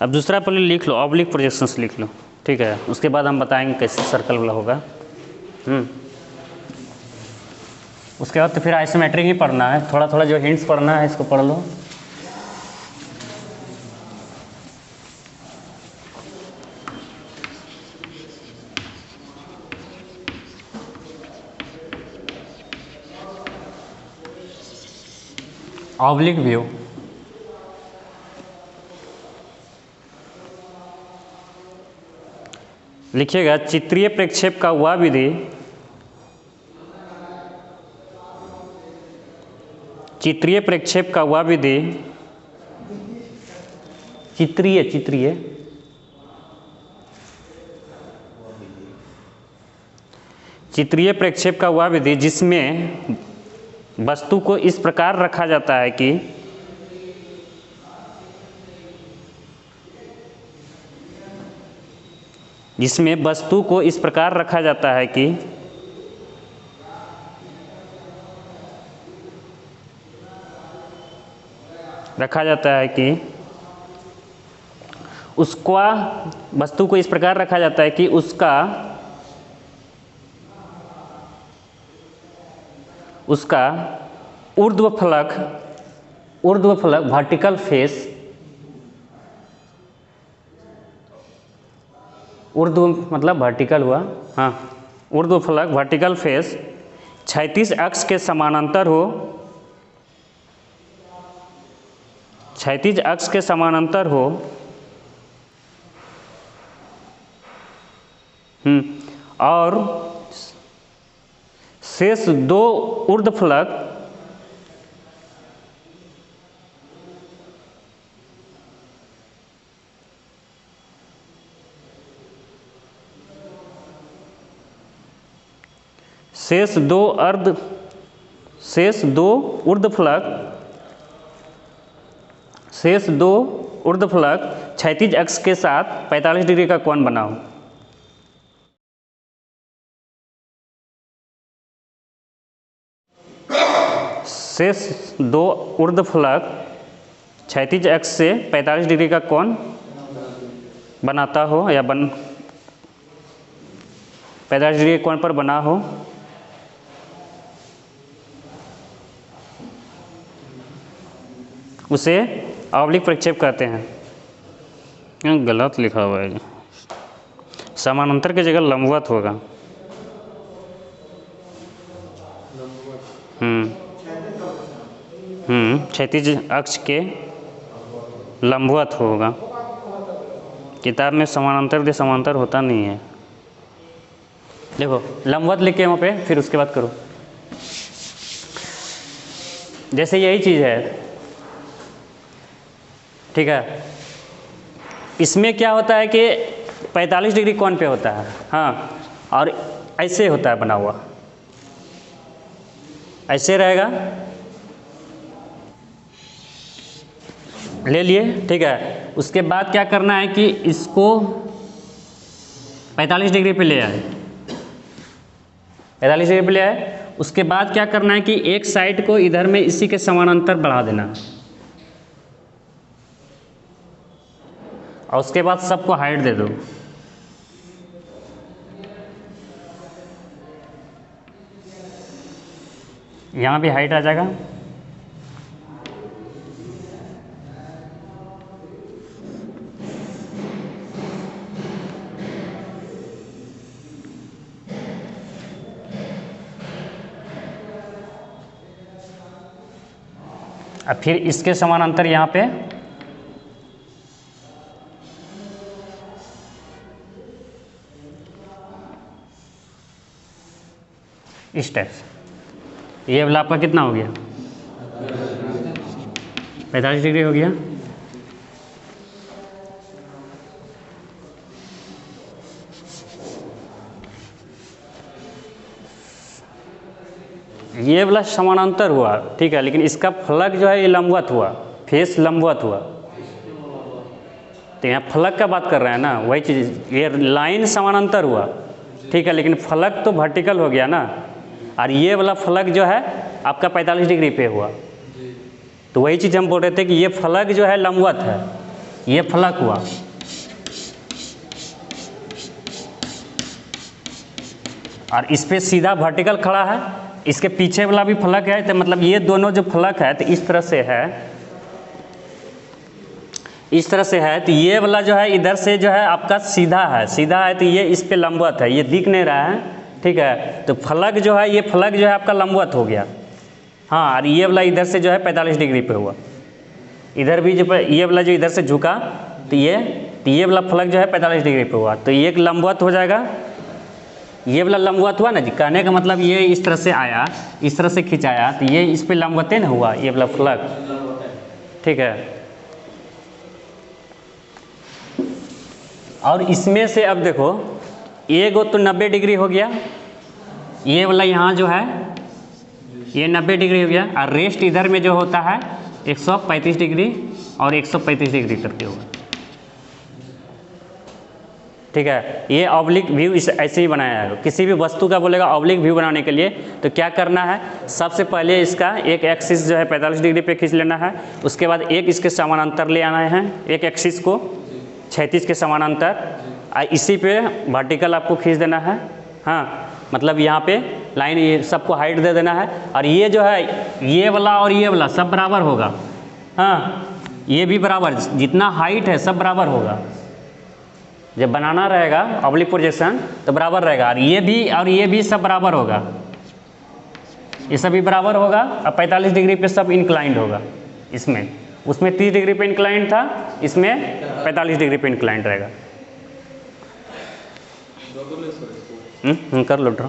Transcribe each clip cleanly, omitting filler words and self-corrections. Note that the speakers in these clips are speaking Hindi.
अब दूसरा पहले लिख लो, ऑब्लिक प्रोजेक्शंस लिख लो, ठीक है। उसके बाद हम बताएंगे कैसे सर्कल वाला होगा। उसके बाद तो फिर आइसोमेट्रिक ही पढ़ना है, थोड़ा थोड़ा जो हिंट्स पढ़ना है इसको पढ़ लो। ऑब्लिक व्यू, लिखिएगा चित्रीय प्रक्षेप का वह विधि, चित्रीय प्रक्षेप का वह विधि, चित्रीय चित्रीय चित्रीय प्रक्षेप का वह विधि जिसमें वस्तु को इस प्रकार रखा जाता है कि जिसमें वस्तु को इस प्रकार रखा जाता है कि उसका वस्तु को इस प्रकार रखा जाता है कि उसका ऊर्ध्वफलक वर्टिकल फेस, ऊर्ध्व मतलब वर्टिकल हुआ, हाँ, ऊर्ध्वफलक वर्टिकल फेस क्षैतिज अक्ष के समानांतर हो, क्षैतिज अक्ष के समानांतर हो, और शेष दो ऊर्ध्वफलक शेष दो ऊर्ध्वफलक क्षैतिज अक्ष के साथ 45 डिग्री का कोण बनाओ। शेष दो ऊर्ध्वफलक क्षैतिज अक्ष से 45 डिग्री का कोण बनाता हो या 45 डिग्री के कोण पर बना हो, उसे ऑब्लिक प्रक्षेप कहते हैं। गलत लिखा हुआ है, समानांतर की जगह लंबवत होगा। क्षैतिज अक्ष के लंबवत होगा। किताब में समानांतर होता नहीं है। देखो लंबवत लिख के वहाँ पे, फिर उसके बाद करो। जैसे यही चीज़ है, ठीक है, इसमें क्या होता है कि 45 डिग्री कोण पे होता है, हाँ, और ऐसे होता है बना हुआ, ऐसे रहेगा, ले लिए, ठीक है। उसके बाद क्या करना है कि इसको 45 डिग्री पे ले आए, 45 डिग्री पे ले आए। उसके बाद क्या करना है कि एक साइड को इधर में इसी के समानांतर बढ़ा देना, और उसके बाद सबको हाइट दे दो। यहाँ भी हाइट आ जाएगा, अब फिर इसके समानांतर यहाँ पे इस टाइप से, ये वाला आपका कितना हो गया, 45 डिग्री हो गया। ये वाला समानांतर हुआ, ठीक है, लेकिन इसका फलक जो है ये लंबवत हुआ, फेस लंबवत हुआ। तो यहाँ फलक का बात कर रहे हैं ना, वही चीज़, ये लाइन समानांतर हुआ, ठीक है, लेकिन फलक तो वर्टिकल हो गया ना, और ये वाला फलक जो है आपका 45 डिग्री पे हुआ। तो वही चीज़ हम बोल रहे थे कि ये फलक जो है लंबवत है, ये फलक हुआ, और इस पे सीधा वर्टिकल खड़ा है, इसके पीछे वाला भी फलक है, तो मतलब ये दोनों जो फलक है तो इस तरह से है, इस तरह से है, तो ये वाला जो है इधर से जो है आपका सीधा है, सीधा है तो ये इस पे लंबवत है, ये दिख नहीं रहा है, ठीक है। तो फलक जो है, ये फलक जो है आपका लंबवत हो गया, हाँ, और ये वाला इधर से जो है 45 डिग्री पे हुआ, इधर भी जो ये वाला जो इधर से झुका तो ये वाला फलक जो है 45 डिग्री पे हुआ, तो ये एक लंबवत हो जाएगा, ये वाला लंबवत हुआ ना जी। कहने का मतलब ये इस तरह से आया, इस तरह से खिंचाया तो ये इस पे लंबवते ना हुआ, ये वाला फलक, ठीक है। और इसमें से अब देखो, ये गो तो 90 डिग्री हो गया, ये वाला यहाँ जो है ये 90 डिग्री हो गया, और रेस्ट इधर में जो होता है 135 डिग्री और 135 डिग्री करके होगा, ठीक है। ये ऑब्लिक व्यू ऐसे ही बनाया है। किसी भी वस्तु का बोलेगा ऑब्लिक व्यू बनाने के लिए तो क्या करना है, सबसे पहले इसका एक एक्सिस जो है 45 डिग्री पे खींच लेना है, उसके बाद एक इसके समानांतर ले आना है, एक एक्सिस को 36 के समानांतर, इसी पे वर्टिकल आपको खींच देना है, हाँ, मतलब यहाँ पे लाइन ये सबको हाइट दे देना है, और ये जो है ये वाला और ये वाला सब बराबर होगा, हाँ, ये भी बराबर, जितना हाइट है सब बराबर होगा, जब बनाना रहेगा ऑब्लिक प्रोजेक्शन तो बराबर रहेगा, और ये भी सब बराबर होगा, ये सभी बराबर होगा, और 45 डिग्री पे सब इंक्लाइंड होगा, उसमें 30 डिग्री पे इंक्लाइंड था, इसमें 45 डिग्री पे इंक्लाइंड रहेगा। कर लो ड्रॉ।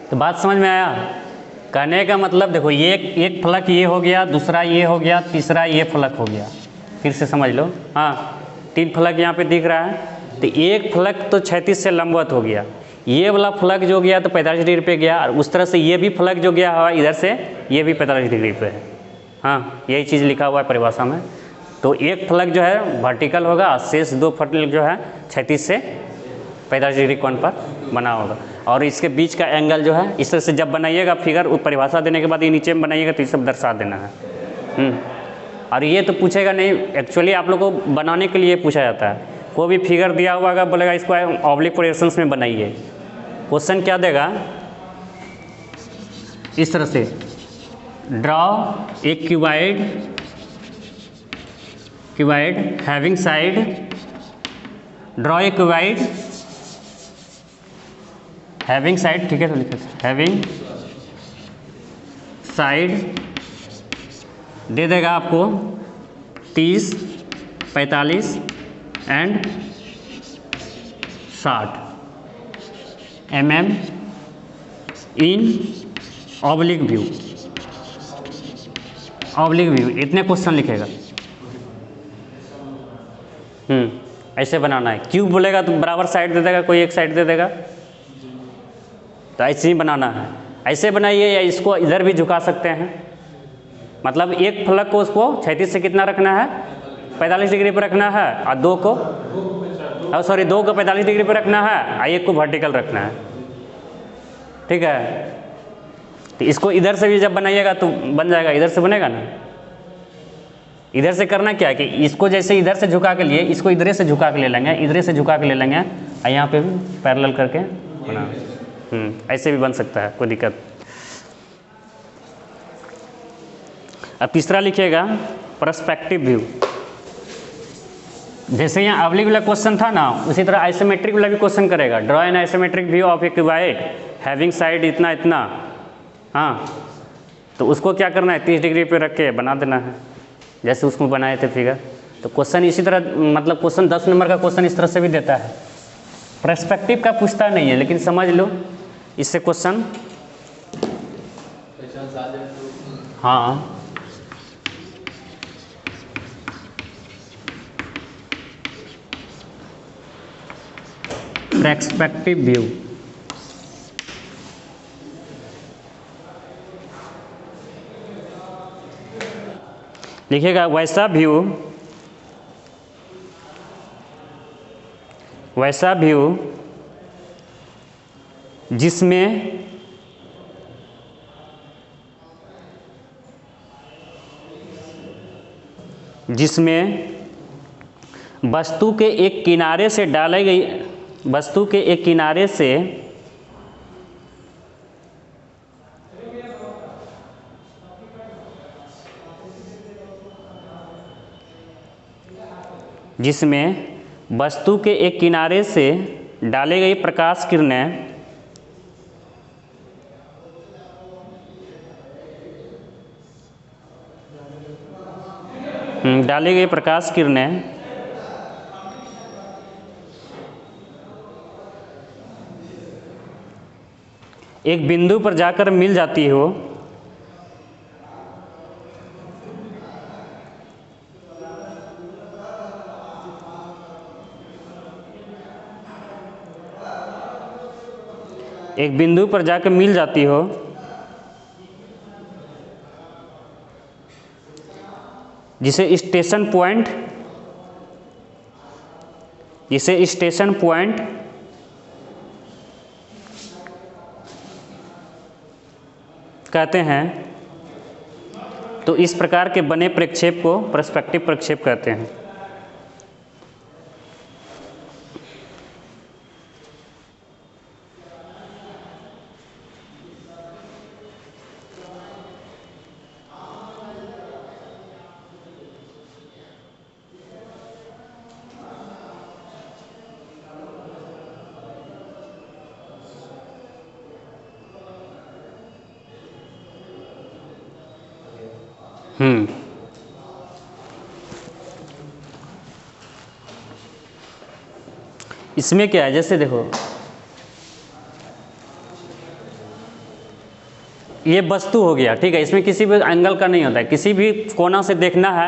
तो बात समझ में आया? कहने का मतलब देखो, ये एक फलक ये हो गया, दूसरा ये हो गया, तीसरा ये फलक हो गया, फिर से समझ लो, हाँ, 3 फलक यहाँ पे दिख रहा है, तो एक फलक तो 36 से लंबवत हो गया, ये वाला फलक जो गया तो 45 डिग्री पे गया, और उस तरह से ये भी फलक जो गया हुआ इधर से ये भी 45 डिग्री पे है, हाँ, यही चीज़ लिखा हुआ है परिभाषा में। तो एक फलक जो है वर्टिकल होगा, और शेष 2 फलक जो है 36 से 45 डिग्री कोण पर बना होगा, और इसके बीच का एंगल जो है इस तरह से जब बनाइएगा फिगर, परिभाषा देने के बाद ये नीचे में बनाइएगा तो ये सब दर्शा देना है। और ये तो पूछेगा नहीं, एक्चुअली आप लोग को बनाने के लिए पूछा जाता है, कोई भी फिगर दिया हुआ अगर बोलेगा इसको ऑब्लिक प्रोजेक्शंस में बनाइए, क्वेश्चन क्या देगा, इस तरह से draw a cuboid having side, draw a cuboid having side, ठीक है, तो लिखा हैविंग साइड दे देगा आपको 30, 45 and 60 mm in oblique view, इतने क्वेश्चन लिखेगा। ऐसे बनाना है, क्यूब बोलेगा तो बराबर साइड दे देगा, कोई एक साइड दे देगा, तो ऐसे ही बनाना है, ऐसे बनाइए, या इसको इधर भी झुका सकते हैं, मतलब एक फलक को उसको 36 से कितना रखना है, 45 डिग्री पर रखना है, और 2 को 45 डिग्री पर रखना है, और एक को वर्टिकल रखना है, ठीक है। तो इसको इधर से भी जब बनाइएगा तो बन जाएगा, इधर से बनेगा ना, इधर से करना क्या है कि इसको जैसे इधर से झुका के लिए, इसको इधर से झुका के ले लेंगे, इधर से झुका के ले लेंगे, और यहाँ पे भी पैरेलल करके बना, ऐसे भी बन सकता है, कोई दिक्कत। अब तीसरा लिखिएगा पर्सपेक्टिव व्यू। जैसे यहाँ ऑब्लिक वाला क्वेश्चन था ना, उसी तरह आइसोमेट्रिक वाला भी क्वेश्चन करेगा, draw an isometric view of A cuboid having side इतना इतना, हाँ, तो उसको क्या करना है, 30 डिग्री पे रख के बना देना है, जैसे उसको बनाए थे फिगर। तो क्वेश्चन इसी तरह, मतलब क्वेश्चन 10 नंबर का क्वेश्चन इस तरह से भी देता है, पर्सपेक्टिव का पूछता नहीं है, लेकिन समझ लो इससे क्वेश्चन, हाँ, पर्सपेक्टिव व्यू, लिखिएगा वैसा व्यू जिसमें जिसमें वस्तु के एक किनारे से डाले गई वस्तु के एक किनारे से जिसमें वस्तु के एक किनारे से डाली गई प्रकाश किरणें डाली गई प्रकाश किरणें एक बिंदु पर जाकर मिल जाती हो एक बिंदु पर जाकर मिल जाती हो जिसे स्टेशन पॉइंट कहते हैं, तो इस प्रकार के बने प्रक्षेप को पर्सपेक्टिव प्रक्षेप कहते हैं। इसमें क्या है, जैसे देखो ये वस्तु हो गया, ठीक है, इसमें किसी भी एंगल का नहीं होता है, किसी भी कोना से देखना है,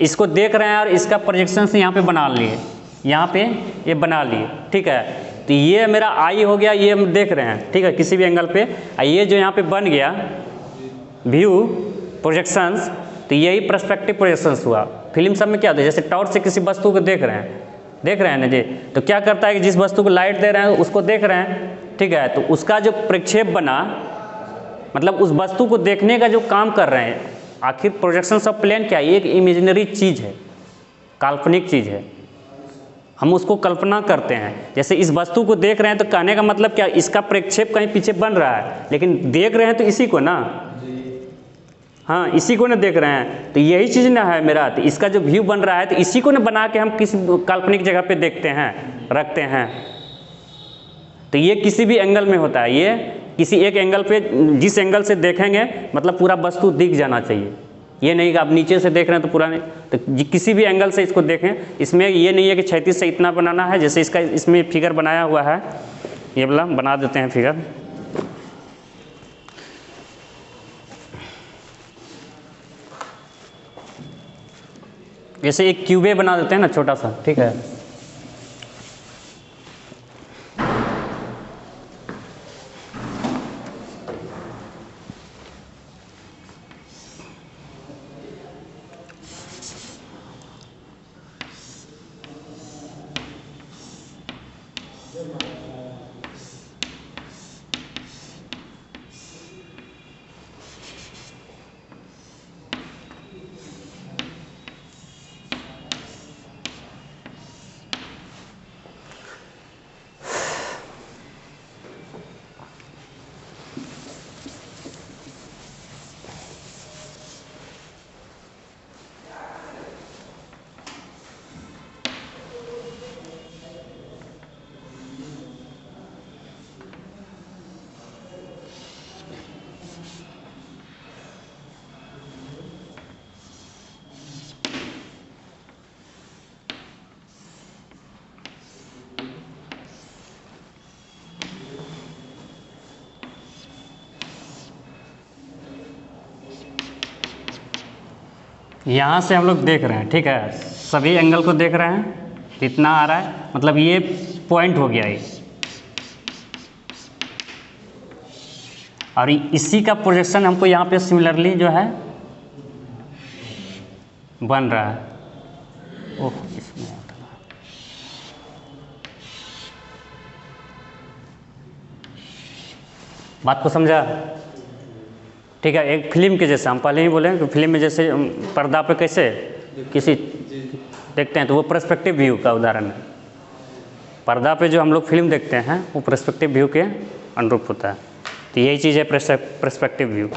इसको देख रहे हैं और इसका प्रोजेक्शन से यहाँ पे बना लिए, यहाँ पे ये बना लिए, ठीक है। तो ये मेरा आई हो गया, ये हम देख रहे हैं, ठीक है, किसी भी एंगल पे। ये जो यहाँ पे बन गया व्यू प्रोजेक्शंस, तो यही पर्सपेक्टिव प्रोजेक्शंस हुआ। फिल्म सब में क्या होता है, जैसे टॉर्च से किसी वस्तु को देख रहे हैं ना जी, तो क्या करता है कि जिस वस्तु को लाइट दे रहे हैं उसको देख रहे हैं, ठीक है, तो उसका जो प्रक्षेप बना, मतलब उस वस्तु को देखने का जो काम कर रहे हैं, आखिर प्रोजेक्शन ऑफ प्लेन क्या है, एक इमेजिनरी चीज़ है, काल्पनिक चीज़ है, हम उसको कल्पना करते हैं। जैसे इस वस्तु को देख रहे हैं तो कहने का मतलब क्या, इसका प्रक्षेप कहीं पीछे बन रहा है, लेकिन देख रहे हैं तो इसी को ना, हाँ इसी को ना देख रहे हैं, तो यही चीज़ ना है मेरा, तो इसका जो व्यू बन रहा है तो इसी को ना बना के हम किसी काल्पनिक जगह पे देखते हैं, रखते हैं। तो ये किसी भी एंगल में होता है, ये किसी एक एंगल पे जिस एंगल से देखेंगे मतलब पूरा वस्तु दिख जाना चाहिए, ये नहीं कि आप नीचे से देख रहे हैं तो पूरा नहीं, तो किसी भी एंगल से इसको देखें। इसमें ये नहीं है कि क्षैतिज से इतना बनाना है, जैसे इसका इसमें फिगर बनाया हुआ है, ये वाला बना देते हैं फिगर। जैसे एक क्यूबे बना देते हैं ना छोटा सा, ठीक है, यहाँ से हम लोग देख रहे हैं, ठीक है, सभी एंगल को देख रहे हैं, कितना आ रहा है, मतलब ये पॉइंट हो गया ये, और इसी का प्रोजेक्शन हमको यहाँ पे सिमिलरली जो है बन रहा है। ओह इसमें बात को समझा, ठीक है। एक फिल्म के जैसे हम पहले ही बोले कि फिल्म में जैसे पर्दा पे कैसे किसी देखते हैं तो वो पर्सपेक्टिव व्यू का उदाहरण है। पर्दा पे जो हम लोग फिल्म देखते हैं वो पर्सपेक्टिव व्यू के अनुरूप होता है। तो यही चीज़ है पर्सपेक्टिव व्यू।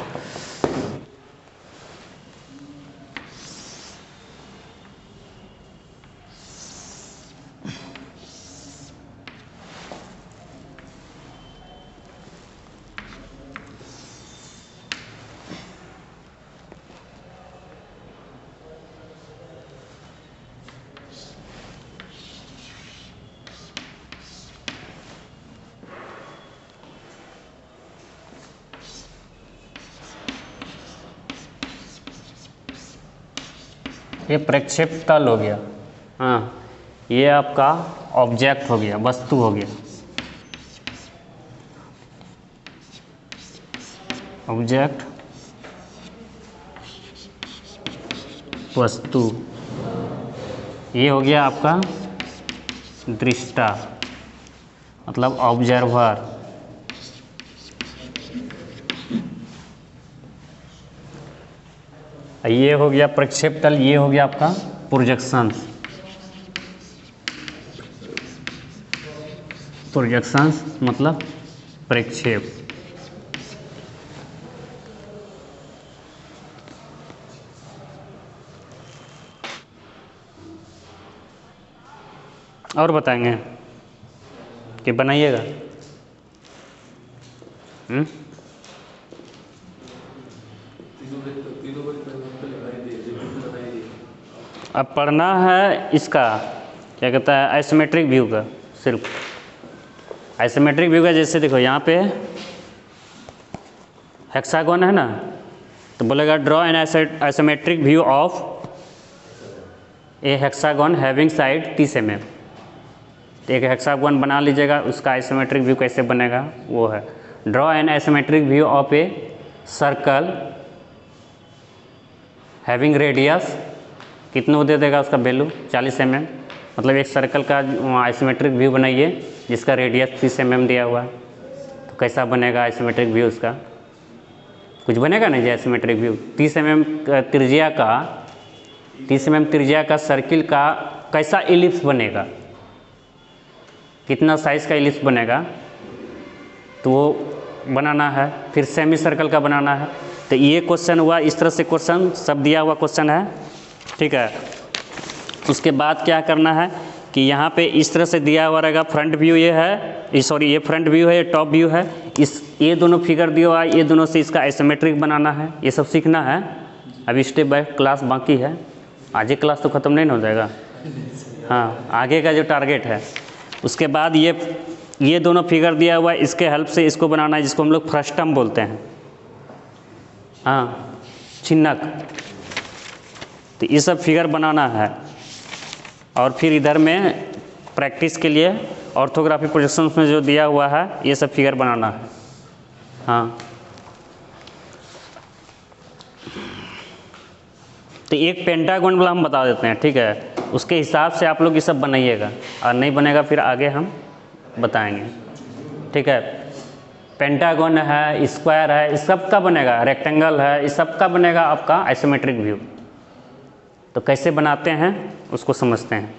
ये प्रक्षेप तल हो गया। हाँ, ये आपका ऑब्जेक्ट हो गया, वस्तु हो गया। ऑब्जेक्ट वस्तु, ये हो गया आपका दृष्टा मतलब ऑब्जर्वर। ये हो गया प्रक्षेप तल, ये हो गया आपका प्रोजेक्शन। प्रोजेक्शन मतलब प्रक्षेप। और बताएंगे कि बनाइएगा। अब पढ़ना है इसका क्या कहता है, आइसोमेट्रिक व्यू का। सिर्फ आइसोमेट्रिक व्यू का, जैसे देखो यहाँ पे हेक्सागोन है ना, तो बोलेगा draw an isometric view of A hexagon having side 30 mm। तो एक हेक्सागोन बना लीजिएगा, उसका आइसोमेट्रिक व्यू कैसे बनेगा वो है। Draw an isometric view of a circle having radius, कितना दे देगा उसका वैल्यू 40 mm। मतलब एक सर्कल का आइसोमेट्रिक व्यू बनाइए जिसका रेडियस 30 mm दिया हुआ है। तो कैसा बनेगा आइसोमेट्रिक व्यू उसका? कुछ बनेगा नहीं जी आइसोमेट्रिक व्यू। 30 mm त्रिज्या का 30 mm त्रिज्या का सर्किल का कैसा इलिप्स बनेगा, कितना साइज़ का इलिप्स बनेगा, तो वो बनाना है। फिर सेमी सर्कल का बनाना है। तो ये क्वेश्चन हुआ, इस तरह से क्वेश्चन सब दिया हुआ क्वेश्चन है, ठीक है। उसके बाद क्या करना है कि यहाँ पे इस तरह से दिया हुआ रहेगा, फ्रंट व्यू ये है, सॉरी ये फ्रंट व्यू है, ये टॉप व्यू है। ये दोनों फिगर दिया हुआ है, ये दोनों से इसका आइसोमेट्रिक बनाना है। ये सब सीखना है, अभी स्टेप बाय क्लास बाकी है। आज ही क्लास तो ख़त्म नहीं हो जाएगा, हाँ आगे का जो टारगेट है। उसके बाद ये दोनों फिगर दिया हुआ है, इसके हेल्प से इसको बनाना है, जिसको हम लोग फ्रस्टम बोलते हैं, हाँ चिन्हक। तो ये सब फिगर बनाना है। और फिर इधर में प्रैक्टिस के लिए ऑर्थोग्राफी प्रोजेक्शंस में जो दिया हुआ है ये सब फिगर बनाना है, हाँ। तो एक पेंटागन वाला हम बता देते हैं, ठीक है। उसके हिसाब से आप लोग ये सब बनाइएगा, और नहीं बनेगा फिर आगे हम बताएंगे, ठीक है। पेंटागन है, स्क्वायर है, इस सब का बनेगा, रेक्टेंगल है, इस सब का बनेगा आपका आइसोमेट्रिक व्यू। तो कैसे बनाते हैं उसको समझते हैं।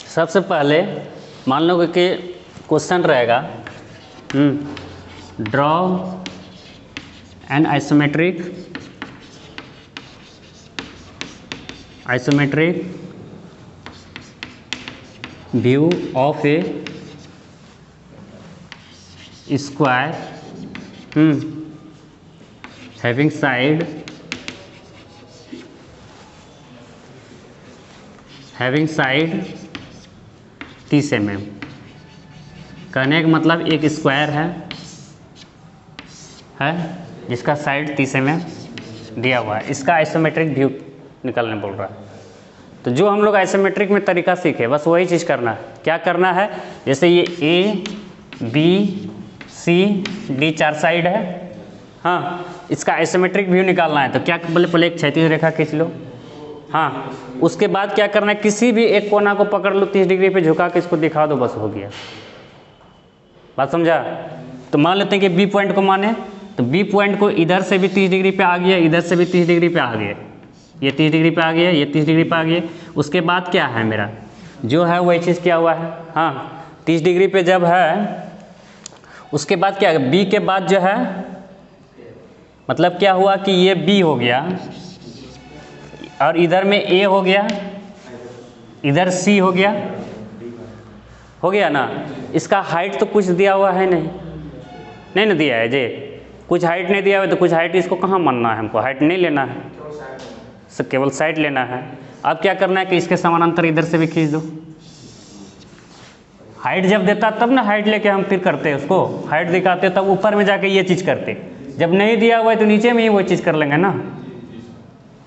सबसे पहले मान लो कि क्वेश्चन रहेगा draw an isometric view of A square having side 30 mm। कहने का मतलब एक स्क्वायर है जिसका साइड 30 mm दिया हुआ है, इसका आइसोमेट्रिक व्यू निकालने बोल रहा है। तो जो हम लोग आइसोमेट्रिक में तरीका सीखे बस वही चीज़ करना है। क्या करना है, जैसे ये A B C D 4 side है, हाँ, इसका आइसोमेट्रिक व्यू निकालना है। तो क्या पहले एक क्षैतिज रेखा खींच लो, हाँ। उसके बाद क्या करना है, किसी भी एक कोना को पकड़ लो, 30 डिग्री पे झुका के इसको दिखा दो, बस हो गया। बात समझा? तो मान लेते हैं कि बी पॉइंट को माने, तो बी पॉइंट को इधर से भी 30 डिग्री पे आ गया, इधर से भी 30 डिग्री पे आ गया, ये 30 डिग्री पे आ गया, ये 30 डिग्री पे आ गया। उसके बाद क्या है मेरा जो है वही चीज़ क्या हुआ है, हाँ 30 डिग्री पे जब है उसके बाद क्या है, बी के बाद जो है मतलब क्या हुआ कि ये बी हो गया और इधर में ए हो गया, इधर सी हो गया ना। इसका हाइट तो कुछ दिया हुआ है नहीं ना दिया है जे, कुछ हाइट नहीं दिया हुआ तो कुछ हाइट इसको कहाँ मानना है, हमको हाइट नहीं लेना है, सब केवल साइड लेना है। अब क्या करना है कि इसके समानांतर इधर से भी खींच दो। हाइट जब देता तब ना हाइट लेके हम फिर करते उसको, हाइट दिखाते तब ऊपर में जाके ये चीज़ करते, जब नहीं दिया हुआ है तो नीचे में ही वो चीज़ कर लेंगे ना।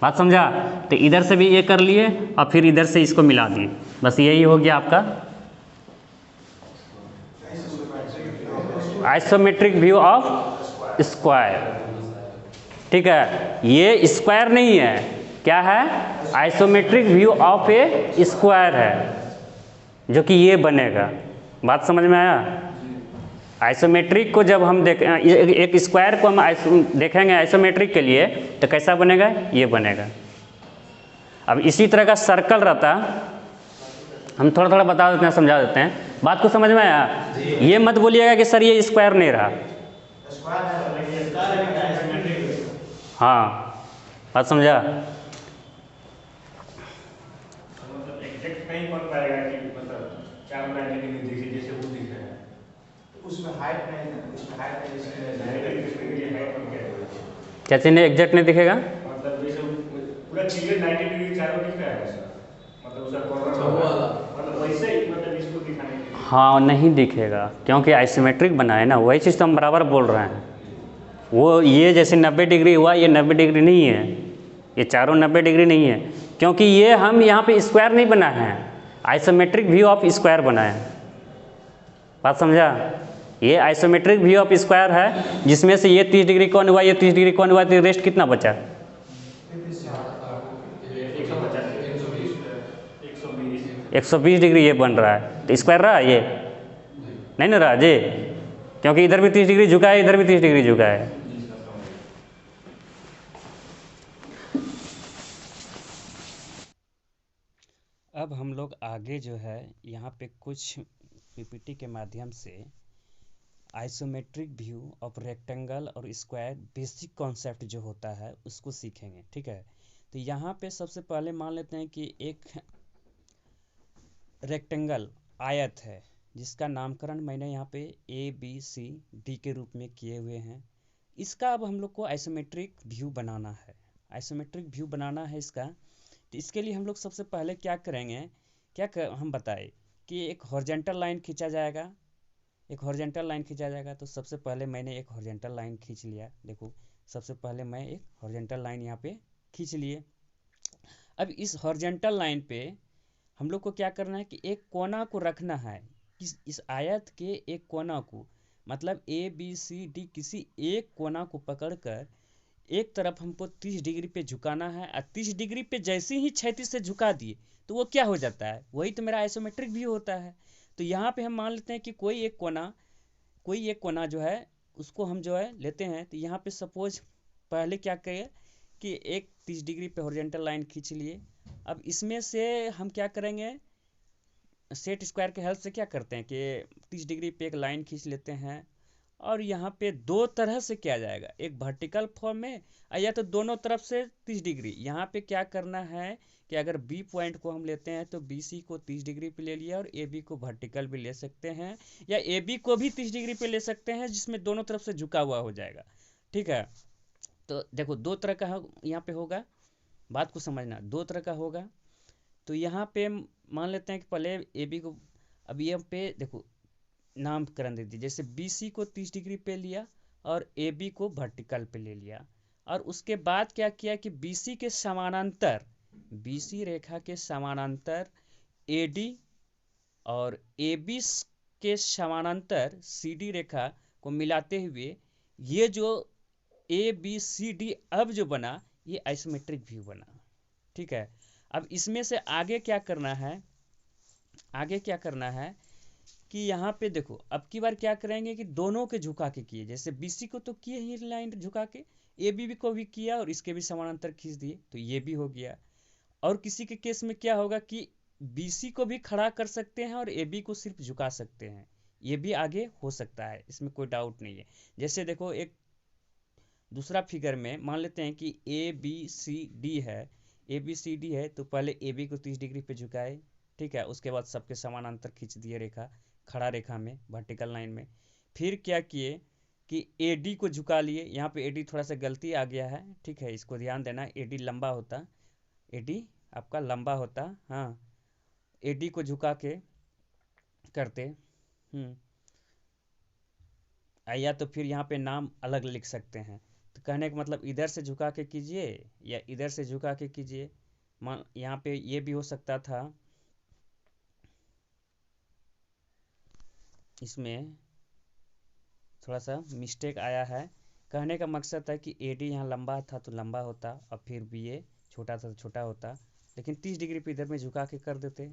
बात समझा? तो इधर से भी ये कर लिए और फिर इधर से इसको मिला दिए, बस यही हो गया आपका आइसोमेट्रिक व्यू ऑफ स्क्वायर। ठीक है, ये स्क्वायर नहीं है, क्या है, isometric view of A square है, जो कि ये बनेगा। बात समझ में आया? आइसोमेट्रिक को जब हम देखें, एक स्क्वायर को हम देखेंगे आइसोमेट्रिक के लिए तो कैसा बनेगा, ये बनेगा। अब इसी तरह का सर्कल रहता, हम थोड़ा थोड़ा बता देते हैं, समझा देते हैं, बात को समझ में आया? ये मत बोलिएगा कि सर ये स्क्वायर नहीं रहा, हाँ बात समझा? मतलब एग्जैक्ट नहीं बन पाएगा कि मतलब 4 लाइन नहीं दिखी जैसे वो दिख रहा है, तो उसमें हाइट नहीं है, उसमें हाइट नहीं, इसमें ये हाइट बन गया। क्या चीज़ नहीं एग्जैक्ट नहीं दिखेगा? मतलब जैसे पूरा क्लियर 90 डिग्री चारों दिख रहा है सर, मतलब उसका कॉर्नर मतलब वैसे ही मतलब इसको दिखाने के लिए। हाँ नहीं दिखेगा, क्योंकि आइसोमेट्रिक बना है ना, वही चीज़ तो हम बराबर बोल रहे हैं। वो ये जैसे 90 डिग्री हुआ, ये 90 डिग्री नहीं है, ये चारों 90 डिग्री नहीं है, क्योंकि ये हम यहाँ पे स्क्वायर नहीं बना है, आइसोमेट्रिक व्यू ऑफ स्क्वायर बना है। बात समझा? ये आइसोमेट्रिक व्यू ऑफ स्क्वायर है, जिसमें से ये 30 डिग्री कौन हुआ, ये 30 डिग्री कौन हुआ, तो रेस्ट कितना बचा? 120 डिग्री ये बन रहा है, तो स्क्वायर रहा ये नहीं ना रहा जी, क्योंकि इधर भी 30 डिग्री झुका है, इधर भी 30 डिग्री झुका है। अब हम लोग आगे जो है यहाँ पे कुछ पीपीटी के माध्यम से आइसोमेट्रिक व्यू ऑफ रेक्टेंगल और स्क्वायर बेसिक कॉन्सेप्ट जो होता है उसको सीखेंगे। ठीक है, तो यहाँ पे सबसे पहले मान लेते हैं कि एक रेक्टेंगल आयत है जिसका नामकरण मैंने यहाँ पे ABCD के रूप में किए हुए हैं। इसका अब हम लोग को आइसोमेट्रिक व्यू बनाना है, आइसोमेट्रिक व्यू बनाना है इसका। तो इसके लिए हम लोग सबसे पहले क्या करेंगे, हम बताए कि एक हॉरिजॉन्टल लाइन खींचा जाएगा, एक हॉरिजॉन्टल लाइन खींचा जाएगा। तो सबसे पहले मैंने एक हॉरिजॉन्टल लाइन खींच लिया, देखो सबसे पहले मैं एक हॉरिजॉन्टल लाइन यहाँ पे खींच लिए। अब इस हॉरिजॉन्टल लाइन पे हम लोग को क्या करना है कि एक कोना को रखना है, इस आयत के एक कोना को, मतलब ABCD किसी एक कोना को पकड़कर एक तरफ हमको 30 डिग्री पे झुकाना है, और 30 डिग्री पे जैसे ही क्षैतिज से झुका दिए तो वो क्या हो जाता है, वही तो मेरा आइसोमेट्रिक व्यू होता है। तो यहाँ पे हम मान लेते हैं कि कोई एक कोना जो है उसको हम जो है लेते हैं। तो यहाँ पे सपोज पहले क्या करें कि एक 30 डिग्री पे हॉरिजॉन्टल लाइन खींच लिए। अब इसमें से हम क्या करेंगे, सेट स्क्वायर के हेल्प से क्या करते हैं कि 30 डिग्री पे एक लाइन खींच लेते हैं, और यहाँ पे दो तरह से किया जाएगा, एक वर्टिकल फॉर्म में या तो दोनों तरफ से 30 डिग्री। यहाँ पे क्या करना है कि अगर बी पॉइंट को हम लेते हैं तो BC को 30 डिग्री पे ले लिया, और AB को वर्टिकल भी ले सकते हैं, या AB को भी 30 डिग्री पे ले सकते हैं, जिसमें दोनों तरफ से झुका हुआ हो जाएगा। ठीक है, तो देखो दो तरह का यहाँ पे होगा, बात को समझना, दो तरह का होगा। तो यहाँ पे मान लेते हैं कि पहले AB को, अब यहाँ पे देखो नामकरण दे दीजिए, जैसे BC को 30 डिग्री पे लिया और AB को वर्टिकल पे ले लिया, और उसके बाद क्या किया कि BC के समानांतर, BC रेखा के समानांतर AD और AB के समानांतर CD रेखा को मिलाते हुए ये जो ABCD अब जो बना, ये आइसोमेट्रिक व्यू बना। ठीक है, अब इसमें से आगे क्या करना है, आगे क्या करना है कि यहाँ पे देखो अब की बार क्या करेंगे कि दोनों के झुका के किए, जैसे BC को तो किए ही लाइन झुका के, AB को भी किया और इसके भी समानांतर खींच दिए, तो ये भी हो गया। और किसी के केस में क्या होगा कि BC को भी खड़ा कर सकते हैं और AB को सिर्फ झुका सकते हैं, ये भी आगे हो सकता है, इसमें कोई डाउट नहीं है। जैसे देखो एक दूसरा फिगर में मान लेते हैं कि ABCD है, ABCD है, तो पहले AB को 30 डिग्री पे झुकाए, ठीक है, उसके बाद सबके समानांतर खींच दिए रेखा, खड़ा रेखा में, वर्टिकल लाइन में। फिर क्या किए कि AD को झुका लिए, यहाँ पे AD थोड़ा सा गलती आ गया है, ठीक है, इसको ध्यान देना, AD लंबा होता, AD आपका लंबा होता, हाँ, AD को झुका के करते, या तो फिर यहाँ पे नाम अलग लिख सकते हैं। तो कहने का मतलब इधर से झुका के कीजिए या इधर से झुका के कीजिए। मान यहाँ पे ये भी हो सकता था, इसमें थोड़ा सा मिस्टेक आया है। कहने का मकसद है कि AD यहाँ लंबा था तो लंबा होता, और फिर BA छोटा था तो छोटा होता, लेकिन 30 डिग्री पे इधर में झुका के कर देते।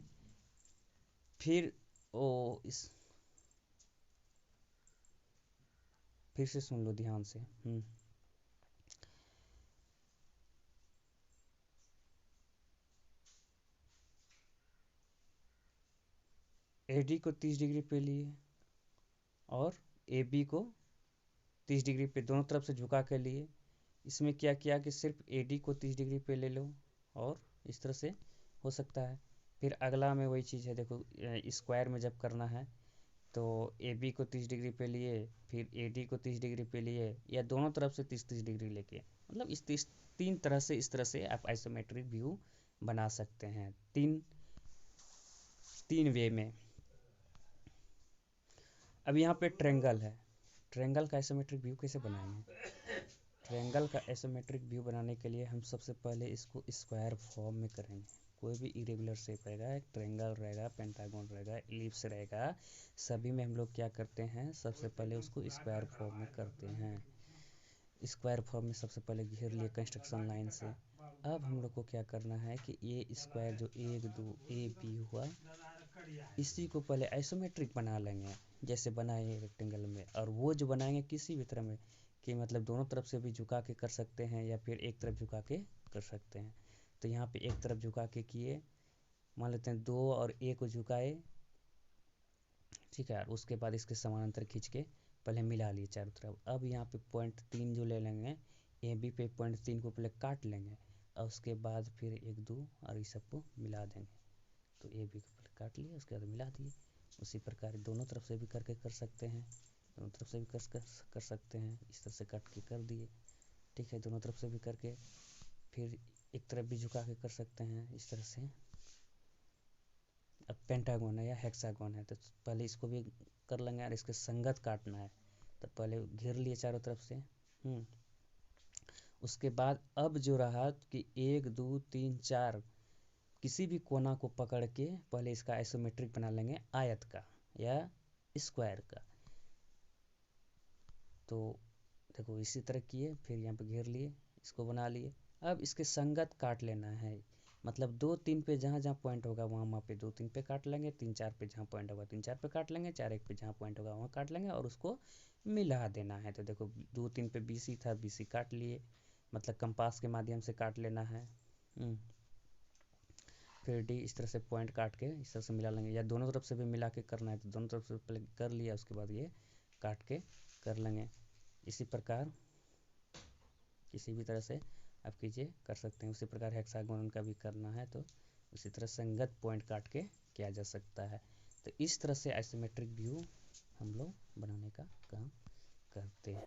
फिर फिर से सुन लो ध्यान से। AD को 30 डिग्री पे लिए और AB को 30 डिग्री पे दोनों तरफ से झुका के लिए। इसमें क्या किया कि सिर्फ AD को 30 डिग्री पे ले लो और इस तरह से हो सकता है। फिर अगला में वही चीज़ है, देखो स्क्वायर में जब करना है तो AB को 30 डिग्री पे लिए, फिर AD को 30 डिग्री पे लिए, या दोनों तरफ से 30-30 डिग्री लेके, मतलब इस तीन तरह से, इस तरह से आप आइसोमेट्रिक व्यू बना सकते हैं, तीन वे में। अब यहाँ पे ट्रेंगल है, ट्रेंगल का आइसोमेट्रिक व्यू कैसे बनाएंगे? ट्रायंगल का आइसोमेट्रिक व्यू बनाने के लिए हम सबसे पहले इसको स्क्वायर फॉर्म में करेंगे। कोई भी इरेगुलर शेप रहेगा, एक ट्रायंगल रहेगा, पेंटागन रहेगा, एलिप्स रहेगा, सभी में हम लोग क्या करते हैं, सबसे पहले उसको स्क्वायर फॉर्म में करते हैं। स्क्वायर फॉर्म में सबसे पहले घेर लिए कंस्ट्रक्शन लाइन से। अब हम लोग को क्या करना है कि ये स्क्वायर जो 1 2 AB हुआ, इसी को पहले आइसोमेट्रिक बना लेंगे जैसे बनाए रेक्टेंगल में, और वो जो बनाएंगे किसी भी तरह में कि मतलब दोनों तरफ से भी झुका के कर सकते हैं या फिर एक तरफ झुका के कर सकते हैं। तो यहाँ पे एक तरफ झुका के किए, मान लेते हैं 2 और A को झुकाए, ठीक है, और उसके बाद इसके समानांतर खींच के पहले मिला लिए चारों तरफ। अब यहाँ पे पॉइंट 3 जो ले लेंगे, AB पे पॉइंट 3 को पहले काट लेंगे और उसके बाद फिर 1 2 और इस सबको मिला देंगे। तो AB को पहले काट लिया, उसके बाद मिला दिए। उसी प्रकार दोनों तरफ से भी करके कर सकते हैं, दोनों तरफ से भी कर सकते हैं, इस तरह से काट के कर दिए, ठीक है, दोनों तरफ से भी करके। फिर एक तरफ भी झुका के कर सकते हैं इस तरह से। अब पेंटागन है या हेक्सागन है तो पहले इसको भी कर लेंगे और इसके संगत काटना है, तो पहले घेर लिए चारों तरफ से। उसके बाद अब जो रहा कि 1 2 3 4 किसी भी कोना को पकड़ के पहले इसका आइसोमेट्रिक बना लेंगे, आयत का या स्क्वायर का। तो देखो इसी तरह किए, फिर यहाँ पे घेर लिए, इसको बना लिए। अब इसके संगत काट लेना है, मतलब 2 3 पे जहाँ जहाँ पॉइंट होगा वहाँ पे 2 3 पे काट लेंगे, 3 4 पे जहाँ पॉइंट होगा 3 4 पे काट लेंगे, 4 1 पे जहाँ पॉइंट होगा वहाँ काट लेंगे और उसको मिला देना है। तो देखो 2 3 पे BC था, BC काट लिए, मतलब कंपास के माध्यम से काट लेना है। फिर D इस तरह से पॉइंट काट के इस तरह से मिला लेंगे, या दोनों तरफ से भी मिला के करना है तो दोनों तरफ से पहले कर लिया, उसके बाद ये काट के कर लेंगे। इसी प्रकार किसी भी तरह से आप कीजिए, कर सकते हैं। उसी प्रकार हेक्सागोन का भी करना है तो उसी तरह संगत पॉइंट काट के किया जा सकता है। तो इस तरह से आइसोमेट्रिक व्यू हम लोग बनाने का काम करते हैं।